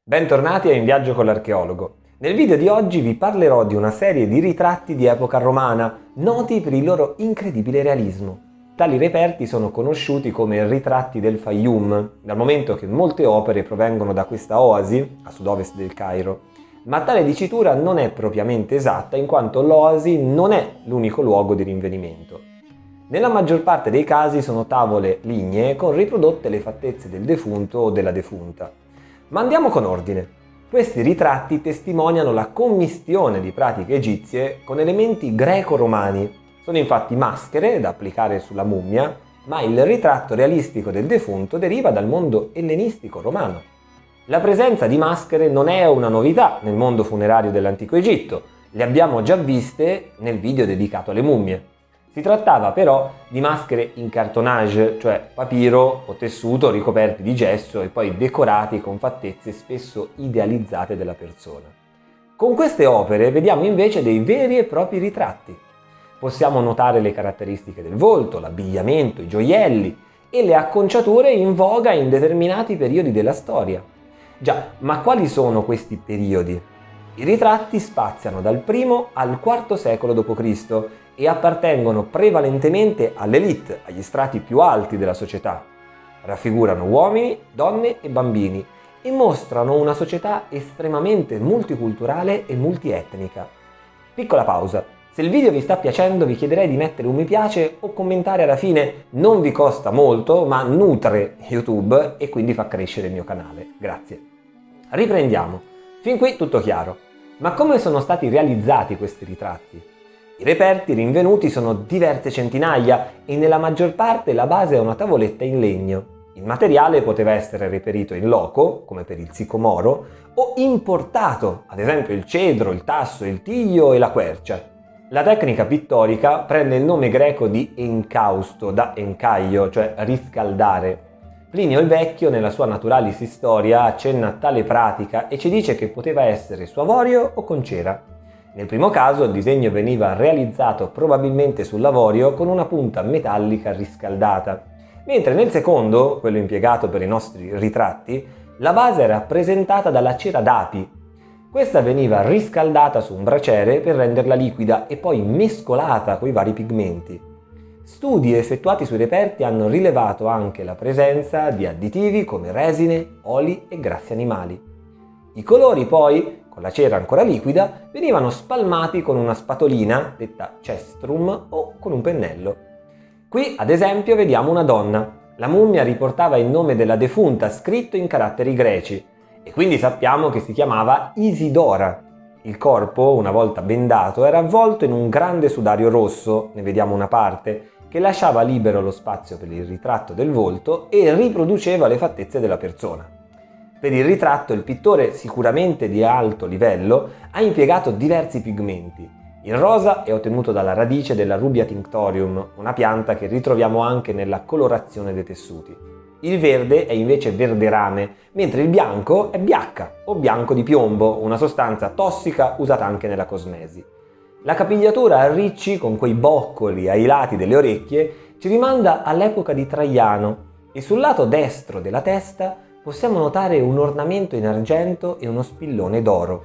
Bentornati a In Viaggio con l'Archeologo. Nel video di oggi vi parlerò di una serie di ritratti di epoca romana, noti per il loro incredibile realismo. Tali reperti sono conosciuti come ritratti del Fayoum, dal momento che molte opere provengono da questa oasi, a sud-ovest del Cairo. Ma tale dicitura non è propriamente esatta, in quanto l'oasi non è l'unico luogo di rinvenimento. Nella maggior parte dei casi sono tavole lignee con riprodotte le fattezze del defunto o della defunta. Ma andiamo con ordine. Questi ritratti testimoniano la commistione di pratiche egizie con elementi greco-romani. Sono infatti maschere da applicare sulla mummia, ma il ritratto realistico del defunto deriva dal mondo ellenistico romano. La presenza di maschere non è una novità nel mondo funerario dell'antico Egitto, le abbiamo già viste nel video dedicato alle mummie. Si trattava però di maschere in cartonnage, cioè papiro o tessuto ricoperti di gesso e poi decorati con fattezze spesso idealizzate della persona. Con queste opere vediamo invece dei veri e propri ritratti. Possiamo notare le caratteristiche del volto, l'abbigliamento, i gioielli e le acconciature in voga in determinati periodi della storia. Già, ma quali sono questi periodi? I ritratti spaziano dal I al IV secolo d.C. e appartengono prevalentemente all'élite, agli strati più alti della società. Raffigurano uomini, donne e bambini e mostrano una società estremamente multiculturale e multietnica. Piccola pausa. Se il video vi sta piacendo vi chiederei di mettere un mi piace o commentare alla fine, non vi costa molto ma nutre YouTube e quindi fa crescere il mio canale. Grazie. Riprendiamo. Fin qui tutto chiaro. Ma come sono stati realizzati questi ritratti? I reperti rinvenuti sono diverse centinaia e nella maggior parte la base è una tavoletta in legno. Il materiale poteva essere reperito in loco, come per il sicomoro, o importato, ad esempio il cedro, il tasso, il tiglio e la quercia. La tecnica pittorica prende il nome greco di encausto, da encaio, cioè riscaldare. Plinio il Vecchio, nella sua Naturalis Historia, accenna a tale pratica e ci dice che poteva essere su avorio o con cera. Nel primo caso il disegno veniva realizzato probabilmente sull'avorio con una punta metallica riscaldata, mentre nel secondo, quello impiegato per i nostri ritratti, la base era rappresentata dalla cera d'api. Questa veniva riscaldata su un braciere per renderla liquida e poi mescolata con i vari pigmenti. Studi effettuati sui reperti hanno rilevato anche la presenza di additivi come resine, oli e grassi animali. I colori poi, con la cera ancora liquida, venivano spalmati con una spatolina, detta cestrum, o con un pennello. Qui, ad esempio, vediamo una donna. La mummia riportava il nome della defunta scritto in caratteri greci e quindi sappiamo che si chiamava Isidora. Il corpo, una volta bendato, era avvolto in un grande sudario rosso, ne vediamo una parte, che lasciava libero lo spazio per il ritratto del volto e riproduceva le fattezze della persona. Per il ritratto il pittore, sicuramente di alto livello, ha impiegato diversi pigmenti. Il rosa è ottenuto dalla radice della Rubia tinctorium, una pianta che ritroviamo anche nella colorazione dei tessuti. Il verde è invece verde rame, mentre il bianco è biacca o bianco di piombo, una sostanza tossica usata anche nella cosmesi. La capigliatura a ricci con quei boccoli ai lati delle orecchie ci rimanda all'epoca di Traiano e sul lato destro della testa possiamo notare un ornamento in argento e uno spillone d'oro.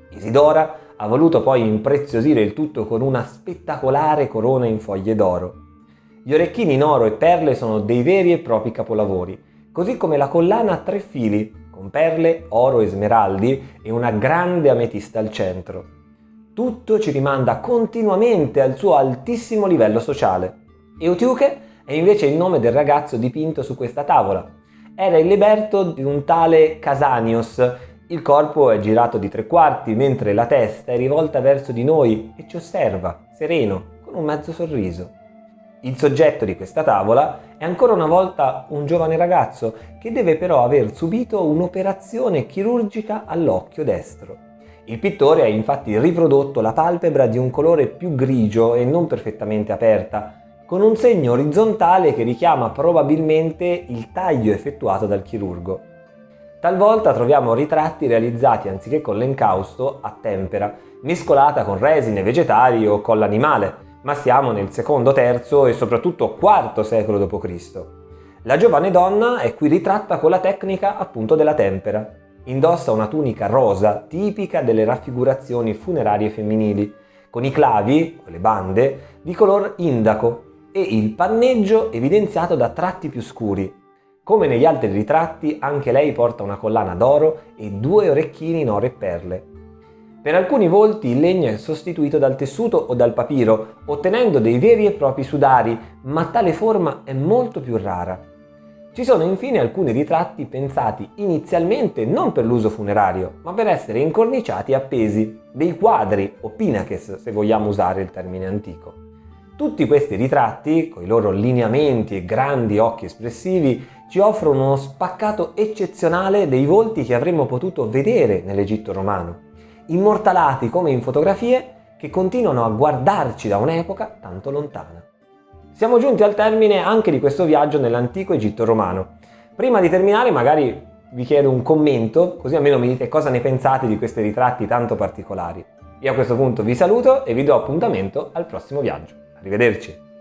Isidora ha voluto poi impreziosire il tutto con una spettacolare corona in foglie d'oro. Gli orecchini in oro e perle sono dei veri e propri capolavori, così come la collana a 3 fili, con perle, oro e smeraldi e una grande ametista al centro. Tutto ci rimanda continuamente al suo altissimo livello sociale. Eutiuche è invece il nome del ragazzo dipinto su questa tavola. Era il liberto di un tale Casanios. Il corpo è girato di 3/4, mentre la testa è rivolta verso di noi e ci osserva, sereno, con un mezzo sorriso. Il soggetto di questa tavola è ancora una volta un giovane ragazzo che deve però aver subito un'operazione chirurgica all'occhio destro. Il pittore ha infatti riprodotto la palpebra di un colore più grigio e non perfettamente aperta, con un segno orizzontale che richiama probabilmente il taglio effettuato dal chirurgo. Talvolta troviamo ritratti realizzati anziché con l'encausto a tempera, mescolata con resine vegetali o colla animale, ma siamo nel secondo, terzo e soprattutto IV secolo d.C. La giovane donna è qui ritratta con la tecnica appunto della tempera. Indossa una tunica rosa tipica delle raffigurazioni funerarie femminili, con i clavi, quelle bande, di color indaco e il panneggio evidenziato da tratti più scuri. Come negli altri ritratti, anche lei porta una collana d'oro e 2 orecchini in oro e perle. Per alcuni volti il legno è sostituito dal tessuto o dal papiro, ottenendo dei veri e propri sudari, ma tale forma è molto più rara. Ci sono infine alcuni ritratti pensati inizialmente non per l'uso funerario, ma per essere incorniciati e appesi, dei quadri o pinaches se vogliamo usare il termine antico. Tutti questi ritratti, con i loro lineamenti e grandi occhi espressivi, ci offrono uno spaccato eccezionale dei volti che avremmo potuto vedere nell'Egitto romano, immortalati come in fotografie che continuano a guardarci da un'epoca tanto lontana. Siamo giunti al termine anche di questo viaggio nell'antico Egitto romano. Prima di terminare magari vi chiedo un commento, così almeno mi dite cosa ne pensate di questi ritratti tanto particolari. Io a questo punto vi saluto e vi do appuntamento al prossimo viaggio. Arrivederci!